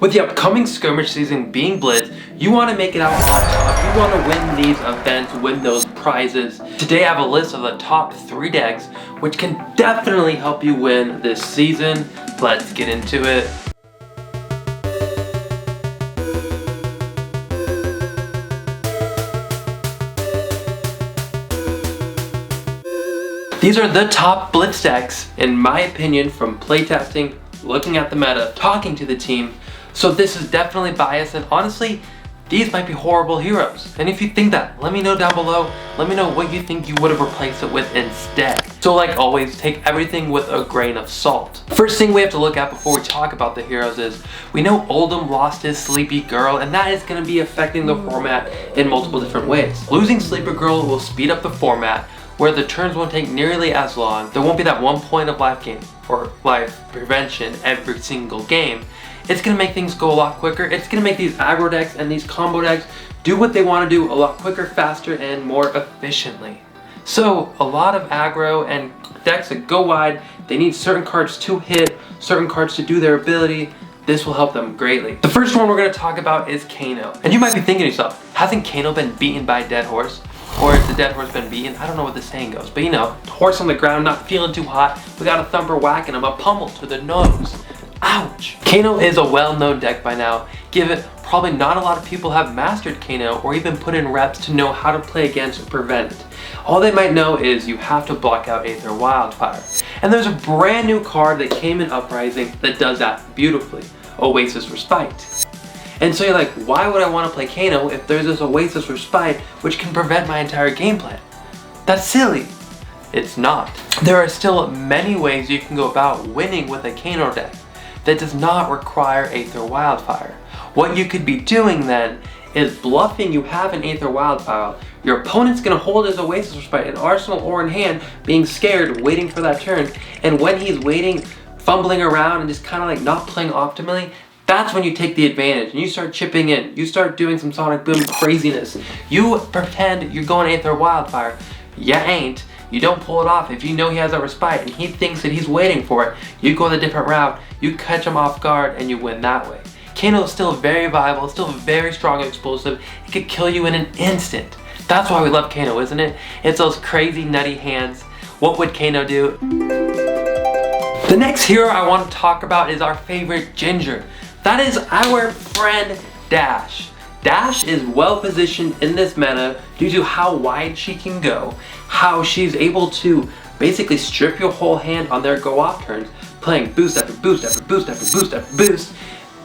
With the upcoming skirmish season being Blitz, you want to make it out on top. You want to win these events, win those prizes. Today I have a list of the top 3 decks which can definitely help you win this season. Let's get into it. These are the top Blitz decks, in my opinion, from playtesting, looking at the meta, talking to the team. So this is definitely biased, and honestly, these might be horrible heroes. And if you think that, let me know down below. Let me know what you think you would have replaced it with instead. So like always, take everything with a grain of salt. First thing we have to look at before we talk about the heroes is, we know Oldhim lost his Sleepy Girl, and that is going to be affecting the format in multiple different ways. Losing Sleepy Girl will speed up the format, where the turns won't take nearly as long. There won't be that 1 point of life gain or life prevention every single game. It's gonna make things go a lot quicker. It's gonna make these aggro decks and these combo decks do what they wanna do a lot quicker, faster, and more efficiently. So a lot of aggro and decks that go wide, they need certain cards to hit, certain cards to do their ability. This will help them greatly. The first one we're gonna talk about is Kano. And you might be thinking to yourself, hasn't Kano been beaten by a dead horse? Or has the dead horse been beaten? I don't know what the saying goes, but you know, horse on the ground, not feeling too hot. We got a thumper whacking him, a pummel to the nose. Ouch! Kano is a well-known deck by now, given probably not a lot of people have mastered Kano or even put in reps to know how to play against and prevent it. All they might know is you have to block out Aether Wildfire. And there's a brand new card that came in Uprising that does that beautifully, Oasis Respite. And so you're like, why would I want to play Kano if there's this Oasis Respite which can prevent my entire game plan? That's silly. It's not. There are still many ways you can go about winning with a Kano deck that does not require Aether Wildfire. What you could be doing then is bluffing you have an Aether Wildfire. Your opponent's going to hold his Oasis Respite in arsenal or in hand, being scared, waiting for that turn. And when he's waiting, fumbling around and just kind of like not playing optimally, that's when you take the advantage and you start chipping in. You start doing some Sonic Boom craziness. You pretend you're going Aether Wildfire. You ain't. You don't pull it off. If you know he has a respite and he thinks that he's waiting for it, you go the different route, you catch him off guard, and you win that way. Kano is still very viable, still very strong and explosive. It could kill you in an instant. That's why we love Kano, isn't it? It's those crazy nutty hands. What would Kano do? The next hero I want to talk about is our favorite Ginger. That is our friend Dash. Dash is well positioned in this meta due to how wide she can go, how she's able to basically strip your whole hand on their go off turns, playing boost after boost after boost after boost after boost,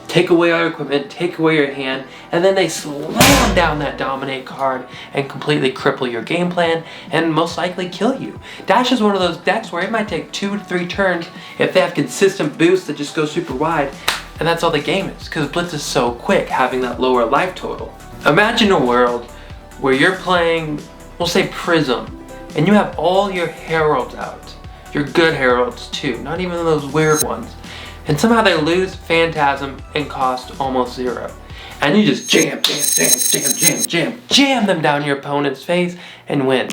take away our equipment, take away your hand, and then they slam down that dominate card and completely cripple your game plan and most likely kill you. Dash is one of those decks where it might take 2 to 3 turns if they have consistent boosts that just go super wide. And that's all the game is, because Blitz is so quick, having that lower life total. Imagine a world where you're playing, we'll say Prism, and you have all your heralds out. Your good heralds too, not even those weird ones. And somehow they lose Phantasm and cost almost 0. And you just jam them down your opponent's face and win.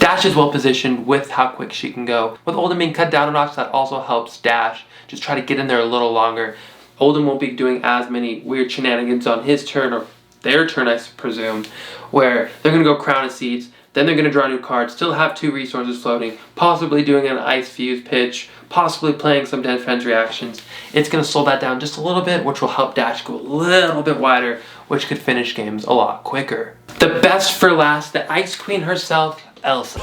Dash is well positioned with how quick she can go. With Oldhim being cut down a notch, that also helps Dash just try to get in there a little longer. Oldhim won't be doing as many weird shenanigans on his turn, or their turn I presume, where they're going to go Crown of Seeds, then they're going to draw new cards, still have 2 resources floating, possibly doing an Ice Fuse pitch, possibly playing some defense reactions. It's going to slow that down just a little bit, which will help Dash go a little bit wider, which could finish games a lot quicker. The best for last, the Ice Queen herself, Elsa.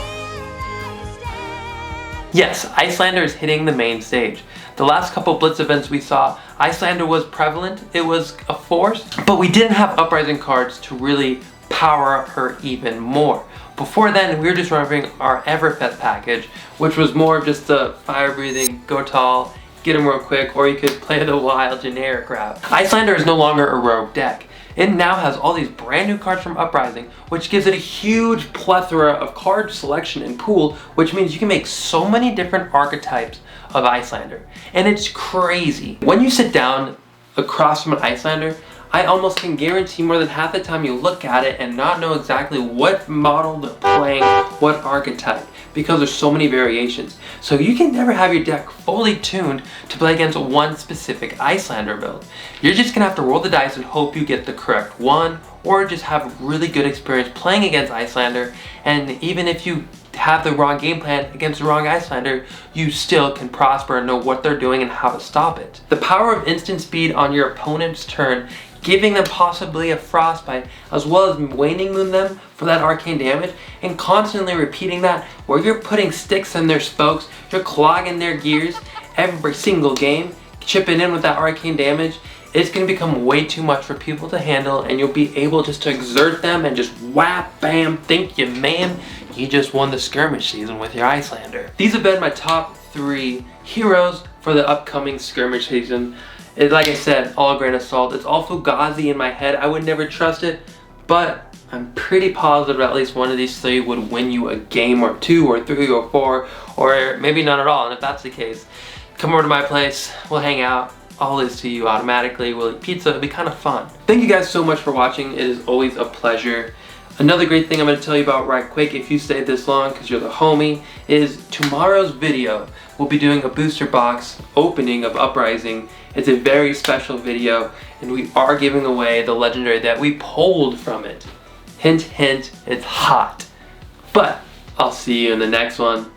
Yes, Icelander is hitting the main stage. The last couple Blitz events we saw, Icelander was prevalent, it was a force, but we didn't have Uprising cards to really power up her even more. Before then, we were just running our Everfest package, which was more of just the fire breathing, go tall, get him real quick, or you could play the wild generic route. Icelander is no longer a rogue deck. It now has all these brand new cards from Uprising, which gives it a huge plethora of card selection and pool, which means you can make so many different archetypes of Icelander. And it's crazy. When you sit down across from an Icelander, I almost can guarantee more than half the time you look at it and not know exactly what model they're playing, what archetype. because there's so many variations. So you can never have your deck fully tuned to play against one specific Icelander build. You're just gonna have to roll the dice and hope you get the correct one, or just have really good experience playing against Icelander, and even if you have the wrong game plan against the wrong Icelander, you still can prosper and know what they're doing and how to stop it. The power of instant speed on your opponent's turn, giving them possibly a frostbite, as well as waning them for that arcane damage, and constantly repeating that, where you're putting sticks in their spokes, you're clogging their gears every single game, chipping in with that arcane damage. It's going to become way too much for people to handle, and you'll be able just to exert them and just whap, bam, thank you, man. You just won the Skirmish season with your Icelander. These have been my top 3 heroes for the upcoming Skirmish season. Like I said, all grain of salt. It's all fugazi in my head. I would never trust it, but I'm pretty positive at least one of these 3 would win you a game or 2 or 3 or 4, or maybe none at all. And if that's the case, come over to my place, we'll hang out. I'll list to you automatically, we'll eat pizza, it'll be kind of fun. Thank you guys so much for watching. It is always a pleasure. Another great thing I'm going to tell you about right quick, if you stayed this long because you're the homie, is tomorrow's video. We'll be doing a booster box opening of Uprising. It's a very special video, and we are giving away the legendary that we pulled from it. Hint, hint, it's hot. But I'll see you in the next one.